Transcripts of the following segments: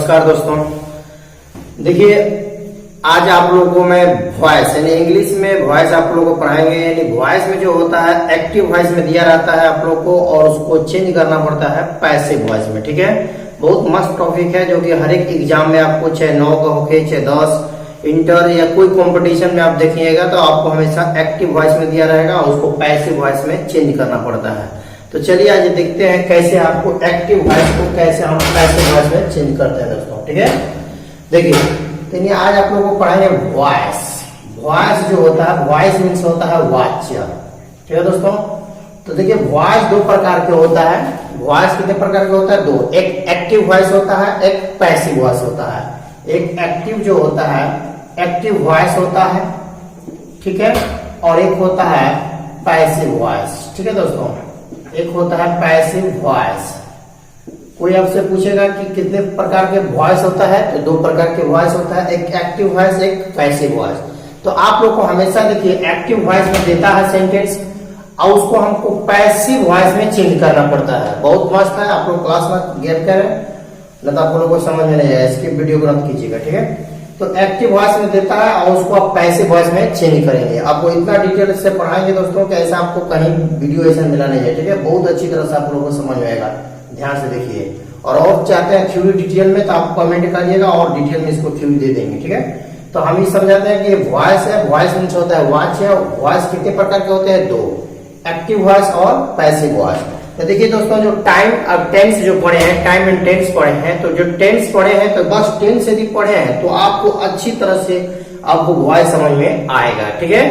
नमस्कार दोस्तों, देखिए आज आप लोगों को मैं वॉइस यानी इंग्लिश में वॉइस आप लोगों को पढ़ाएंगे। यानी वॉइस में जो होता है एक्टिव वॉइस में दिया रहता है आप लोग को और उसको चेंज करना पड़ता है पैसिव वॉइस में। ठीक है, बहुत मस्त टॉपिक है जो कि हर एक एग्जाम में आपको चाहे 9 का हो चाहे 10 इंटर या कोई कंपटीशन में आप देखिएगा तो आपको हमेशा एक्टिव वॉइस में दिया रहेगा और उसको पैसिव वॉइस में चेंज करना पड़ता है। तो चलिए आज देखते हैं कैसे आपको एक्टिव वॉइस को कैसे हम पैसिव वॉइस में चेंज करते हैं दोस्तों। ठीक है, देखिए तो आज आप लोगों को पढ़ाएंगे वॉइस। वॉइस जो होता है, वॉइस मीन्स होता है वाच्य। ठीक है दोस्तों, तो देखिए वॉइस दो प्रकार के होता है। वॉइस कितने प्रकार के होता है? दो, एक एक्टिव वॉइस होता है, एक पैसिव वॉइस होता है। एक एक्टिव जो होता है एक्टिव वॉइस होता है, ठीक है, और एक होता है पैसिव वॉइस। ठीक है दोस्तों, एक होता है पैसिव वॉइस। कोई आपसे पूछेगा कि कितने प्रकार के वॉइस होता है, तो दो प्रकार के वॉइस होता है, एक एक्टिव वॉइस एक पैसिव वॉइस। तो आप लोग को हमेशा देखिए एक्टिव वॉइस में देता है सेंटेंस और उसको हमको पैसिव वॉइस में चेंज करना पड़ता है। बहुत मस्त है, आप लोग क्लास में गेट करें नहीं तो आप लोगों को समझ में नहीं आएगा, इसकी वीडियो को मत कीजिएगा। ठीक है, तो एक्टिव वॉइस में देता है और उसको आप पैसिव वॉइस में चेंज करेंगे। आपको इतना डिटेल से पढ़ाएंगे दोस्तों कि ऐसा आपको कहीं वीडियो ऐसा मिला नहीं है। ठीक है, बहुत अच्छी तरह से आप लोगों को समझ में आएगा, ध्यान से देखिए। और चाहते हैं थ्योरी डिटेल में तो आप कमेंट करिएगा और डिटेल में इसको थ्योरी दे देंगे। ठीक है, तो हम ये समझाते हैं कि वॉइस है, वॉइस मीन्स होता है वाच है। वॉइस कितने प्रकार के होते हैं? दो, एक्टिव वॉइस और पैसिव वॉइस। तो देखिए दोस्तों, जो टाइम और टेंस जो पढ़े हैं, टाइम एंड टेंस पढ़े हैं, तो जो टेंस पढ़े हैं तो बस टेंस यदि पढ़े हैं तो आपको अच्छी तरह से आपको वॉइस समझ में आएगा। ठीक है,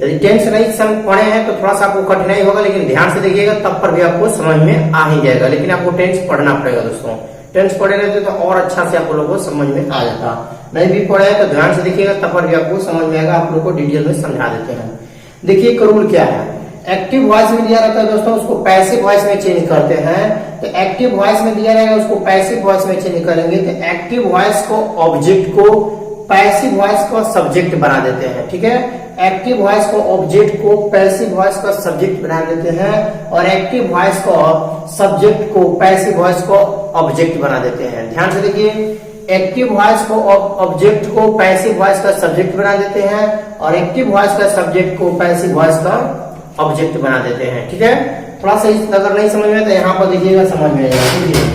यदि टेंस नहीं पढ़े हैं तो थोड़ा सा आपको कठिनाई होगा, लेकिन ध्यान से देखिएगा तब पर भी आपको समझ में आ ही जाएगा। लेकिन आपको टेंस पढ़ना पड़ेगा दोस्तों। टेंस पढ़े रहते तो और अच्छा से आप लोगों को समझ में आ जाता। नहीं भी पढ़े तो ध्यान से देखिएगा तब पर भी आपको समझ में आएगा। आप लोग को डिटेल में समझा देते हैं। देखिए एक रूल क्या है, एक्टिव वॉइस में दिया रहता है दोस्तों, उसको पैसिव वॉइस में चेंज करते हैं। तो एक्टिव वॉइस में दिया रहेगा उसको पैसिव वॉइस में चेंज करेंगे तो एक्टिव वॉइस को ऑब्जेक्ट को, पैसिव वॉइस को सब्जेक्ट बना देते हैं। ठीक है, एक्टिव वॉइस को ऑब्जेक्ट को, पैसिव वॉइस का सब्जेक्ट बना देते हैं और एक्टिव वॉइस को सब्जेक्ट को, पैसिव वॉइस को ऑब्जेक्ट बना देते हैं। ध्यान से देखिए, एक्टिव वॉइस को ऑब्जेक्ट को, पैसिव वॉइस का सब्जेक्ट बना देते हैं और एक्टिव वॉइस का सब्जेक्ट को, पैसिव वॉइस का ऑब्जेक्ट बना देते हैं। ठीक है, थोड़ा सा अगर नहीं समझ में तो यहाँ पर देखिएगा समझ में आएगा।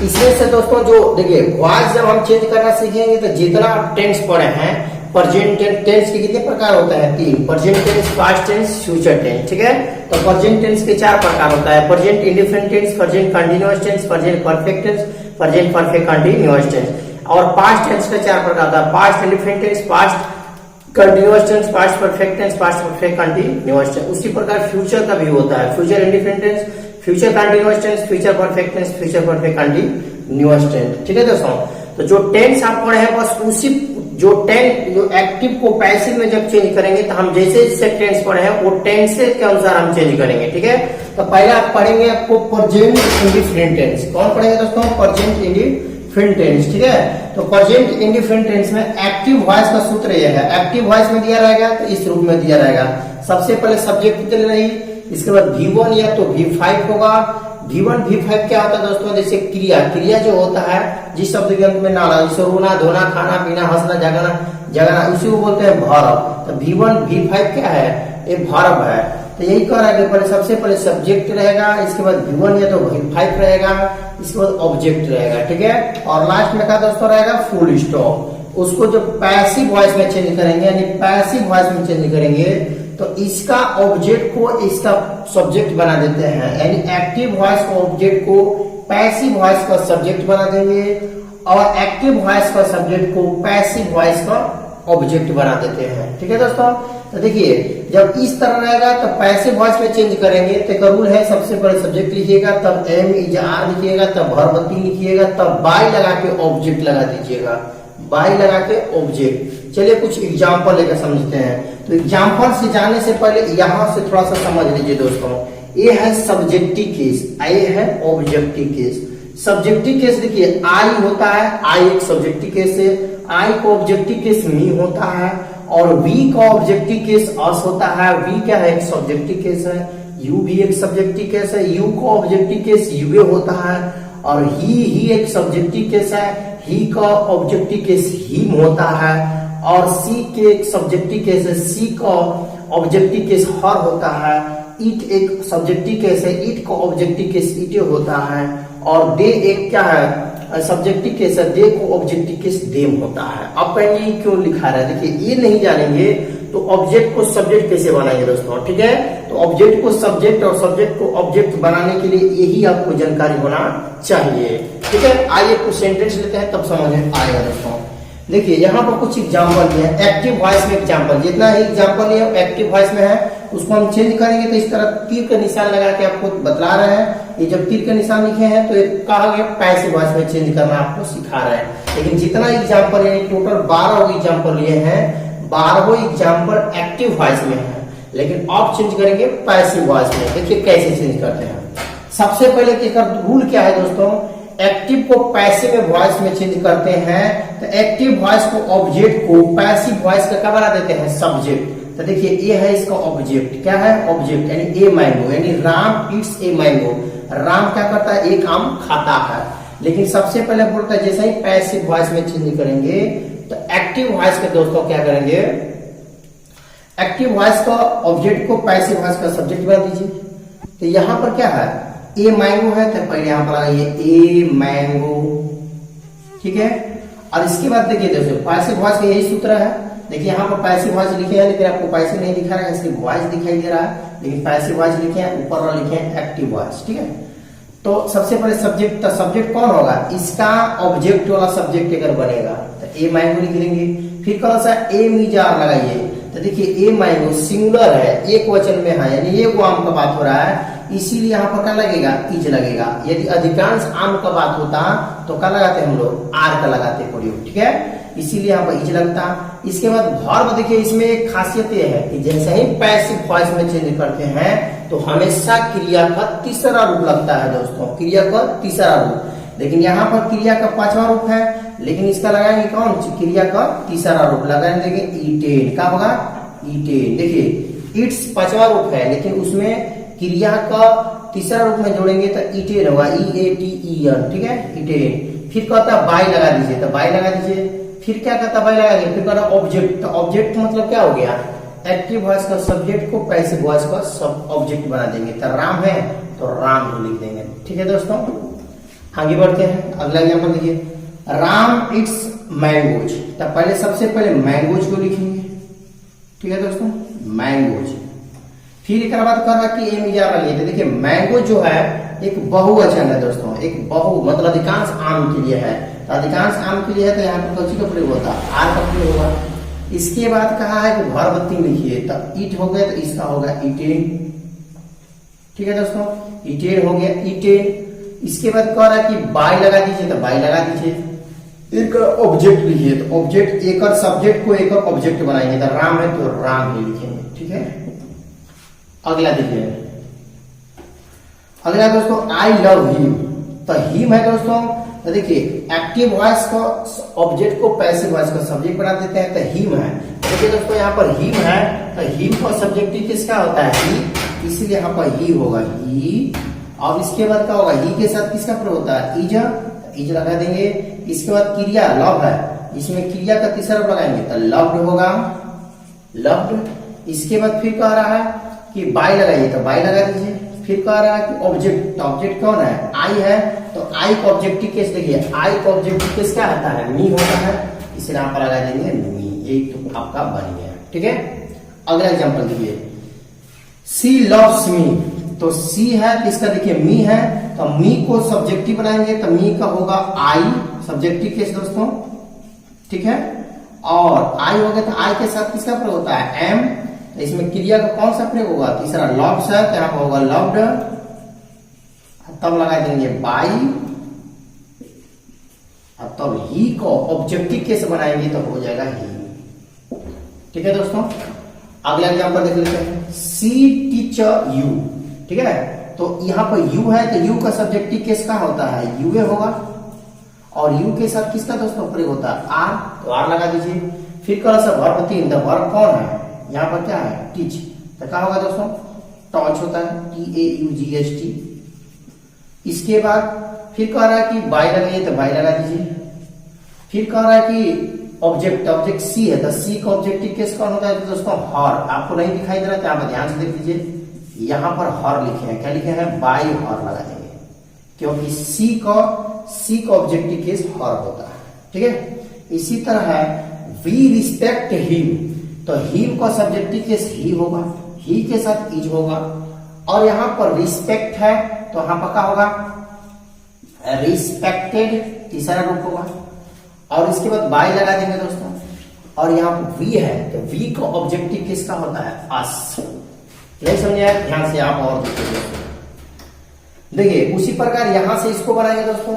इसमें से दोस्तों जो देखिए वॉइस जब हम चेंज करना सीखेंगे तो जितना टेंस पढ़े हैं, प्रेजेंट टेंस के कितने प्रकार होते हैं? 3, present tense, past tense, future tense. ठीक है, तो प्रेजेंट टेंस के 4 प्रकार होता है, present indifferent tense, present continuous tense, present perfect tense, present perfect continuous tense. और पास्ट टेंस का 4 प्रकार होता है, past indifferent tense, past continuous tense, past perfect tense, past perfect continuous tense. उसी प्रकार फ्यूचर का भी होता है, future indifferent tense, future continuous tense, future perfect tense, future perfect continuous tense. ठीक है दोस्तों, तो जो टेंस आप पढ़े हैं बस उसी जो एक्टिव को पैसिव में जब चेंज करेंगे तो हम जैसे टेंस पढ़े हैं वो टेंस के अनुसार हम चेंज करेंगे। ठीक है, तो पहले आप पढ़ेंगे आपको प्रेजेंट इंडिफरेंट टेंस। कौन पढ़ेंगे दोस्तों? Present indifferent tense. ठीक है, तो प्रेजेंट इंडिफरेंट टेंस में एक्टिव वॉइस का सूत्र यह है, एक्टिव वॉइस में दिया रहेगा तो इस रूप में दिया रहेगा। सबसे पहले सब्जेक्ट कितने रही, इसके बाद V1 या तो V5 होगा। V1 V5 क्या होता है दोस्तों? जैसे क्रिया, क्रिया जो होता है जिस शब्द के अंत में ना लगा, जैसे रोना, धोना, खाना पीना, हंसना, जगाना, उसी को बोलते हैं वर्ब। तो V1 V5 क्या है? ये वर्ब है। तो यही कह रहा है कि पहले सबसे पहले सब्जेक्ट रहेगा, इसके बाद V1 या तो V5 रहेगा, इसके बाद ऑब्जेक्ट रहेगा। ठीक है, और लास्ट में क्या दोस्तों रहेगा? Full stop. उसको जो पैसिव वॉइस में चेंज करेंगे यानी पैसिव वॉइस में चेंज करेंगे तो इसका ऑब्जेक्ट को इसका सब्जेक्ट बना देते हैं। यानी एक्टिव वॉइस को ऑब्जेक्ट को, पैसिव वॉइस का सब्जेक्ट बना देंगे और एक्टिव वॉइस का सब्जेक्ट को, पैसिव वॉइस का ऑब्जेक्ट बना देते हैं। ठीक है दोस्तों, तो देखिए जब इस तरह रहेगा तो पैसिव वॉइस में चेंज करेंगे तो रूल है, सबसे पहले सब्जेक्ट लिखिएगा, तब एम इज आर लिखिएगा, तब वर्ब लिखिएगा, तब बाय लगा के ऑब्जेक्ट लगा दीजिएगा, बाय लगा के ऑब्जेक्ट। चलिए कुछ एग्जाम्पल लेकर समझते हैं। तो एग्जाम्पल से जाने से पहले यहाँ से थोड़ा सा समझ लीजिए दोस्तों। ये है सब्जेक्टिव केस, ये है ऑब्जेक्टिव केस। सब्जेक्टिव केस देखिए आई होता है, आई एक सब्जेक्टिव केस है, आई को ऑब्जेक्टिव केस मी होता है और वी का ऑब्जेक्टिव केस अस होता है। वी क्या है? एक सब्जेक्टिव केस है। यू भी एक सब्जेक्टिव केस है, यू को ऑब्जेक्टिव केस यूए होता है और ही एक सब्जेक्टिव केस है, ही का ऑब्जेक्टिव केस हिम होता है, और सी के एक सब्जेक्टिव केस है, सी का ऑब्जेक्टिव केस हर होता है, इट एक सब्जेक्टिव केस है, इट का ऑब्जेक्टिव केस इट होता है, और दे एक क्या है सब्जेक्टिव केस है, दे को ऑब्जेक्टिव केस देम होता है। अब कहेंगे क्यों लिखा रहा है, देखिए ये नहीं जानेंगे तो ऑब्जेक्ट को सब्जेक्ट कैसे बनाएंगे दोस्तों, ठीक है। तो ऑब्जेक्ट को सब्जेक्ट और सब्जेक्ट को ऑब्जेक्ट बनाने के लिए यही आपको जानकारी होना चाहिए, ठीक है। आइए कुछ सेंटेंस लेते हैं तब समझ में आएगा दोस्तों। देखिए यहाँ पर कुछ एग्जाम्पल दिए हैं, एक्टिव वॉइस में एग्जाम्पल, जितना ही एग्जाम्पल ये एक्टिव वॉइस में है उसको हम चेंज करेंगे तो इस तरह तीर का निशान लगा के आपको बतला रहे हैं। ये जब तीर का निशान लिखे हैं तो एक कहा गया पैसिव वॉइस में चेंज करना आपको सिखा रहे हैं। लेकिन जितना एग्जाम्पल यानी टोटल 12 एग्जाम्पल लिए हैं, 12 एग्जाम्पल एक्टिव वॉइस में है, लेकिन आप चेंज करेंगे पैसिव वॉइस में। देखिए कैसे चेंज करते हैं। सबसे पहले रूल क्या है दोस्तों, एक्टिव को पैसिव वॉइस में चेंज करते हैं तो एक्टिव वॉइस को ऑब्जेक्ट को पैसिव वॉइस का क्या बना देते हैं सब्जेक्ट। तो देखिए ये है इसका ऑब्जेक्ट, क्या है ऑब्जेक्ट, यानी ए मैंगो, यानी Ram it's a mango, Ram क्या करता है एक आम खाता है। लेकिन सबसे पहले बोलता है जैसे ही पैसिव वॉइस में चेंज करेंगे तो एक्टिव वॉइस के दोस्तों क्या करेंगे, एक्टिव वॉइस का ऑब्जेक्ट को पैसिव वॉइस का सब्जेक्ट बना दीजिए। तो यहां पर क्या है ए मैंगो है तो पहले यहां पर लगाइए ए मैंगो, ठीक है। और इसके बाद देखिए दोस्तों पैसिव वॉइस का यही सूत्र है। देखिए यहाँ पर पैसिव वॉइस लिखे हैं लेकिन आपको पैसिव नहीं दिखा रहा है, सिर्फ वॉइस दिखाई दे रहा है, लेकिन पैसिव वॉइस लिखे हैं, ऊपर वाला लिखे हैं एक्टिव वॉइस, ठीक है। तो सबसे पहले सब्जेक्ट, तो सब्जेक्ट कौन होगा, इसका ऑब्जेक्ट वाला सब्जेक्ट अगर बनेगा तो ए मैंगो लिख लेंगे। फिर कौन सा ए मीजार लगाइए, तो देखिए ए मैंगो सिंगुलर है, एक वचन में है, यानी ये वो आम का बात हो रहा है, इसीलिए यहाँ पर क्या लगेगा इज लगेगा। यदि अधिकांश आम का बात होता तो क्या लगाते हम लोग आर का लगाते प्रयोग, ठीक है, इसीलिए यहाँ पर इज लगता। इसके बाद वर्ब, देखिए इसमें एक खासियत ये है कि जैसे ही पैसिव वॉइस में चेंज करते हैं तो हमेशा क्रिया का तीसरा रूप लगता है दोस्तों, क्रिया का तीसरा रूप। लेकिन यहाँ पर क्रिया का 5वां रूप है, लेकिन इसका लगाएंगे कौन, क्रिया का तीसरा रूप लगाएंगे ईटेन, क्या होगा ईटेन। देखिए इट्स 5वां रूप है लेकिन उसमें क्रिया का तीसरा रूप में जोड़ेंगे तो ईटेन होगा, EATEN, ठीक है ईटेन। फिर कहता है बाय लगा दीजिए, तो बाय लगा दीजिए। फिर क्या कहता है बाय लगा दीजिए, फिर कहता ऑब्जेक्ट, तो ऑब्जेक्ट मतलब क्या हो गया, एक्टिव वॉइस का सब्जेक्ट को पैसिव वॉइस का सब ऑब्जेक्ट बना देंगे। तो राम है तो राम ही लिख देंगे, ठीक है दोस्तों। आगे बढ़ते हैं, अगला एग्जाम्पल देखिए, राम इट्स मैंगोज। तो पहले सबसे पहले मैंगोज को लिखेंगे, ठीक है दोस्तों, मैंगोज। फिर एक बात कर रहा कि एम इजार वाली है, देखिए मैंगो जो है एक बहुवचन है दोस्तों, एक बहु मतलब अधिकांश आम के लिए है, तो अधिकांश आम के लिए है तो यहाँ पर कौन का प्रयोग होता है, आर का प्रयोग होगा। इसके बाद कहा है कि वर्ब 3 लिखिए, तो इट हो गया तो इसका होगा इटेन, ठीक है दोस्तों, इटेन हो गया इटेन। इसके बाद कह रहा है कि बाय लगा दीजिए, तो बाय लगा दीजिए। एक ऑब्जेक्ट लिखिए, तो ऑब्जेक्ट एक सब्जेक्ट को एक ऑब्जेक्ट बनाएंगे, तो राम है तो राम ही लिखेंगे, ठीक है। अगला देखिए, अगला दोस्तों आई लव हिम, तो हिम है दोस्तों, तो देखिए एक्टिव वॉइस को ऑब्जेक्ट को पैसिव वॉइस का सब्जेक्ट बना देते हैं, तो हिम है। देखिए दोस्तों यहाँ पर हिम है तो हिम का सब्जेक्ट किसका होता है ही, इसीलिए यहाँ पर ही होगा ही। और इसके बाद क्या होगा, ही के साथ किसका प्रयोग होता है इज, इज लगा देंगे। इसके बाद क्रिया लव है, इसमें क्रिया का तीसरा लगाएंगे तो लव्ड होगा, लव्ड। इसके बाद फिर कह रहा है कि बाय लगाइए, तो बाय लगा दीजिए। फिर कह रहा है कि ऑब्जेक्ट, तो ऑब्जेक्ट कौन है आई है, तो आई का ऑब्जेक्टिव केस देखिए, आई का ऑब्जेक्टिव केस क्या आता है मी होता है, इसे यहाँ पर लगा देंगे मी, एक तो आपका बन गया, ठीक है। अगला एग्जांपल देखिए, सी लव्स मी, तो सी है किसका, देखिए मी है, तो मी को सब्जेक्टिव बनाएंगे तो मी का होगा आई, सब्जेक्टिव केस दोस्तों, ठीक है। और आई हो गया तो आई के साथ किसका प्रयोग होता है एम, तो इसमें क्रिया का कौन सा प्रयोग होगा, तीसरा लव्स है तो यहाँ पर होगा लव्ड, तब लगा देंगे बाई, तब ही को ऑब्जेक्टिव केस बनाएंगे तो हो जाएगा ही, ठीक है दोस्तों। अगला एग्जांपल देख लेते हैं, सी टीचर यू, ठीक है। तो यहाँ पर यू है तो यू का सब्जेक्टिव केस क्या होता है यूए होगा, और यू के साथ किसका दोस्तों प्रयोग होता है आर, तो आर लगा दीजिए। फिर कौन सा वर्ब 3, तो वर्ब कौन है यहाँ पर क्या है टीच, तो क्या होगा दोस्तों टॉच होता है TAUGHT। इसके बाद फिर कह रहा है कि बाई लगाइए तो बाई लगा दीजिए। फिर कह रहा है कि ऑब्जेक्ट सी है तो सी का ऑब्जेक्टिव केस कौन होता है तो दोस्तों हर। आपको नहीं दिखाई दे रहा है, आप ध्यान से देख लीजिए, यहाँ पर हर लिखे हैं, क्या लिखे हैं, बाई हर लगा देंगे, क्योंकि सी का ऑब्जेक्टिव केस हर होता है। ठीक है, इसी तरह है वी रिस्पेक्ट हिम, तो हिम का सब्जेक्टिव केस ही होगा, ही के साथ इज होगा। और यहां पर रिस्पेक्ट है तो यहां पर क्या होगा, रिस्पेक्टेड तीसरा रूप होगा। और इसके बाद बाय लगा देंगे दोस्तों। और यहाँ पर वी है तो वी का ऑब्जेक्टिव किसका होता है, अस। नहीं समझे आया, ध्यान से आप और देखिए। उसी प्रकार यहां से इसको बनाएंगे दोस्तों,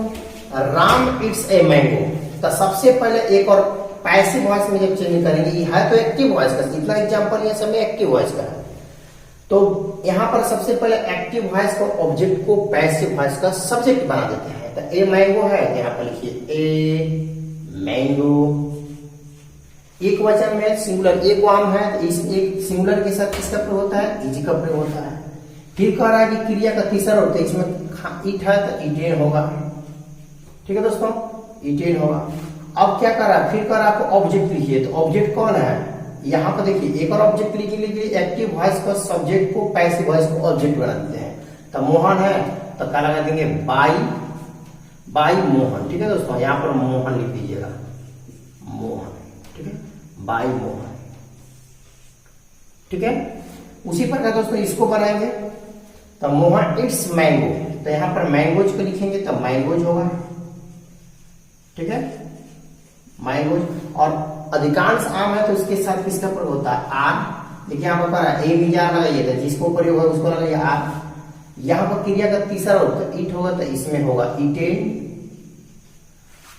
राम इट्स ए मैंगो। तो सबसे पहले एक और पैसिव वॉइस में जब चेंज करेंगे, ये है तो एक्टिव वॉइस का, इतना एग्जांपल ये सब में एक्टिव वॉइस का है। तो यहां पर सबसे पहले एक्टिव वॉइस को ऑब्जेक्ट को पैसिव वॉइस का सब्जेक्ट बना देते हैं। तो ए मैंगो है, यहां पर लिखिए ए मैंगो। एक वचन में सिंगुलर, एक आम है तो इस एक सिंगुलर के साथ किसका प्रयोग होता है, इज का प्रयोग होता है। फिर कह रहा है कि क्रिया का तीसरा होता है, इसमें इट है तो इटेन होगा। ठीक है दोस्तों, इटेन होगा। अब क्या कर रहा है, फिर कह रहा है आपको ऑब्जेक्ट लिखिए, तो ऑब्जेक्ट कौन है, यहाँ पर देखिए एक और ऑब्जेक्ट लिखिए, एक्टिव वॉइस का सब्जेक्ट को पैसिव वॉइस को ऑब्जेक्ट बना देते हैं। तो मोहन है तो क्या लगा देंगे, बाई मोहन। ठीक है दोस्तों, यहाँ पर मोहन लिख दीजिएगा, मोहन। ठीक है, बाई मोहन। ठीक है, उसी प्रकार दोस्तों इसको बनाएंगे तो मोहन इट्स मैंगो, तो यहाँ पर मैंगोज को लिखेंगे तो मैंगोज होगा। ठीक है, मैंगोज। और अधिकांश आम है तो उसके साथ किसका प्रयोग होता है, आर। देखिए यहाँ पर ए भी जार लगाइए, जिसको प्रयोग होगा उसको लगाइए आर। यहाँ पर क्रिया का तीसरा होता है इट होगा, तो इसमें होगा इटेन।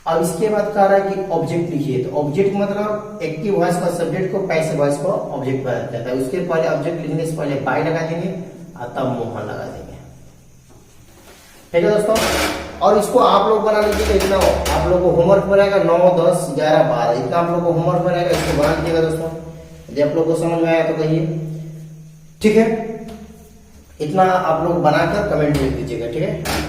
और इसके बाद कह रहा है कि ऑब्जेक्ट लिखिए, तो ऑब्जेक्ट मतलब एक्टिव वॉइस का सब्जेक्ट को पैसिव वॉइस को ऑब्जेक्ट बना देता है। उसके पहले ऑब्जेक्ट लिखने से पहले बाय लगा देंगे और तब मोहन लगा देंगे। ठीक है दोस्तों, और इसको आप लोग बना लीजिए। तो इतना आप लोग को होमवर्क बनाएगा, 9, 10, 11, 12 इतना आप लोग को होमवर्क बनाएगा, इसको बना लीजिएगा दोस्तों। यदि आप लोग को समझ में आया तो कहिए। ठीक है, इतना आप लोग बनाकर कमेंट लिख दीजिएगा। ठीक है।